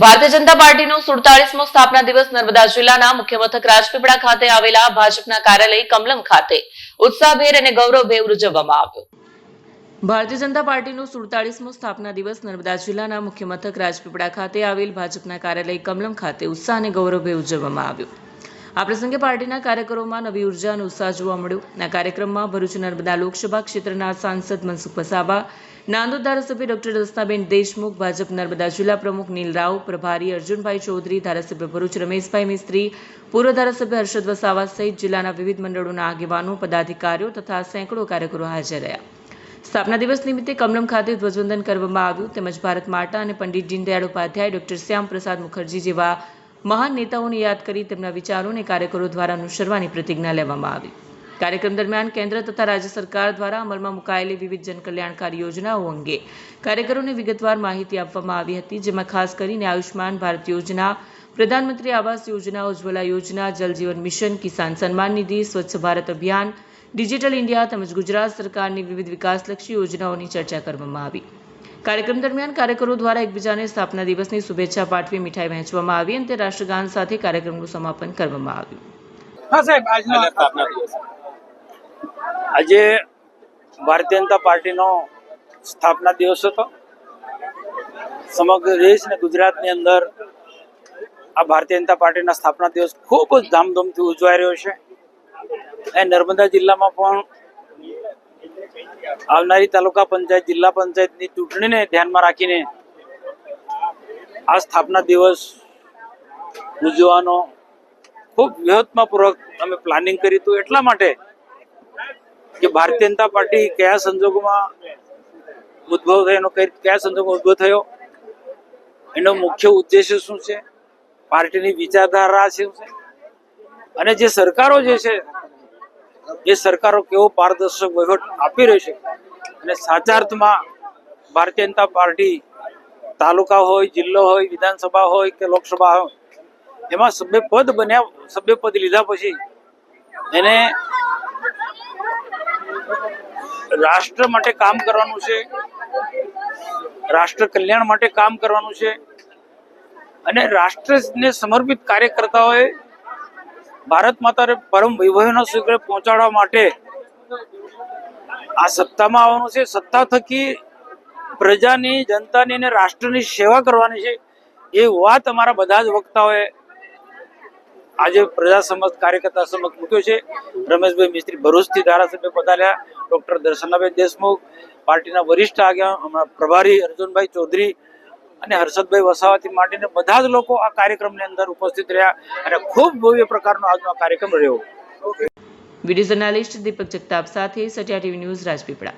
ભારતીય જનતા પાર્ટીનો 47મો સ્થાપના દિવસ નર્મદા જિલ્લાના મુખ્ય મથક રાજપીપળા ખાતે આવેલા ભાજપના કાર્યાલય કમલમ ખાતે ઉત્સાહભેર અને ગૌરવભેર ઉજવવામાં આવ્યો। ભારતીય જનતા પાર્ટીનો 47મો સ્થાપના દિવસ નર્મદા જિલ્લાના મુખ્ય મથક રાજપીપળા ખાતે આવેલ ભાજપના કાર્યાલય કમલમ ખાતે ઉત્સાહ અને ગૌરવભેર ઉજવવામાં આવ્યો। આ પ્રસંગે પાર્ટીના કાર્યકરોમાં નવી ઉર્જા અને ઉત્સાહ જોવા મળ્યો। આ કાર્યક્રમમાં ભરૂચ નર્મદા લોકસભા ક્ષેત્રના સાંસદ મનસુખ વસાવા, નાંદોદ ધારાસભ્ય ડોક્ટર દર્શનાબેન દેશમુખ, ભાજપ નર્મદા જિલ્લા પ્રમુખ નીલ રાવ, પ્રભારી અર્જુનભાઈ ચૌધરી, ધારાસભ્ય ભરૂચ રમેશભાઈ મિસ્ત્રી, પૂર્વ ધારાસભ્ય હર્ષદ વસાવા સહિત જિલ્લાના વિવિધ મંડળોના આગેવાનો, પદાધિકારીઓ તથા સેંકડો કાર્યકરો હાજર રહ્યા। સ્થાપના દિવસ નિમિત્તે કમલમ ખાતે ધ્વજવંદન કરવામાં આવ્યું તેમજ ભારત માતા અને પંડિત દીનદયાળ ઉપાધ્યાય, ડોક્ટર શ્યામ પ્રસાદ મુખર્જી જેવા મહાન નેતાઓને યાદ કરી તેમના વિચારોને કાર્યકરો દ્વારા અનુસરવાની પ્રતિજ્ઞા લેવામાં આવી। કાર્યક્રમ દરમિયાન કેન્દ્ર તથા રાજ્ય સરકાર દ્વારા અમલમાં મુકાયેલી વિવિધ જનકલ્યાણકારી યોજનાઓ અંગે કાર્યકરોને વિગતવાર માહિતી આપવામાં આવી હતી, જેમાં ખાસ કરીને આયુષ્માન ભારત યોજના, પ્રધાનમંત્રી આવાસ યોજના, ઉજ્જવલા યોજના, જલ જીવન મિશન, કિસાન સન્માન નિધિ, સ્વચ્છ ભારત અભિયાન, ડિજિટલ ઇન્ડિયા તેમજ ગુજરાત સરકારની વિવિધ વિકાસલક્ષી યોજનાઓની ચર્ચા કરવામાં આવી। કાર્યક્રમ દરમિયાન કાર્યકરો દ્વારા એકબીજાને સ્થાપના દિવસની શુભેચ્છા પાઠવી મીઠાઈ વહેંચવામાં આવી અને રાષ્ટ્રગાન સાથે કાર્યક્રમનું સમાપન કરવામાં આવ્યું। આજે ભારતીય જનતા પાર્ટીનો સ્થાપના દિવસ હતો। સમગ્ર દેશ અને ગુજરાતની અંદર આ ભારતીય જનતા પાર્ટીના સ્થાપના દિવસ ખૂબ જ ધામધૂમથી ઉજવાઈ રહ્યો છે। એ નર્મદા જિલ્લામાં પણ આવનારી તાલુકા પંચાયત, જિલ્લા પંચાયતની ચૂંટણીને ધ્યાનમાં રાખીને આ સ્થાપના દિવસ ઉજવવાનો ખૂબ વ્યૂહાત્મકપૂર્વક અમે પ્લાનિંગ કર્યું હતું। એટલા માટે કે ભારતીય જનતા પાર્ટી કયા સંજોગોમાં ઉદ્ભવ થયો, કયા સંજોગોમાં ઉદ્ભવ થયો, એનો મુખ્ય ઉદ્દેશ્ય શું છે, પાર્ટીની વિચારધારા શું છે, અને જે સરકારો જે છે એ સરકારો કેવો પારદર્શક વહીવટ આપી રહી છે, અને સાચા અર્થમાં ભારતીય જનતા પાર્ટી તાલુકા હોય, જિલ્લો હોય, વિધાનસભા હોય કે લોકસભા હોય, એમાં સભ્ય પદ લીધા પછી એને રાષ્ટ્ર માટે કામ કરવાનું છે, રાષ્ટ્ર કલ્યાણ માટે કામ કરવાનું છે, અને રાષ્ટ્રને સમર્પિત કાર્યકર્તાઓએ ભારત માતાને પરમ વૈભવના શિખરે પહોંચાડવા માટે આ સત્તામાં આવવાનું છે। સત્તા થકી પ્રજાની, જનતાની અને રાષ્ટ્રની સેવા કરવાની છે। એ વાત અમારા બધા જ વક્તાઓએ આજે પ્રજા સમક્ષ, કાર્યકર્તા સમક્ષ મૂક્યો છે। રમેશભાઈ મિસ્ત્રી ભરૂચથી ધારાસભ્ય પધાર્યા, ડોક્ટર દર્શનાબેન દેશમુખ, પાર્ટીના વરિષ્ઠ આગેવાન પ્રભારી અર્જુનભાઈ ચૌધરી અને હર્ષદભાઈ વસાવાથી માંડીને બધા જ લોકો આ કાર્યક્રમની અંદર ઉપસ્થિત રહ્યા અને ખૂબ ભવ્ય પ્રકારનો આજનો આ કાર્યક્રમ રહ્યો। વિડીયો જર્નાલિસ્ટ દીપક જગતાપ સાથે સત્યા ટીવી ન્યૂઝ રાજપીપળા।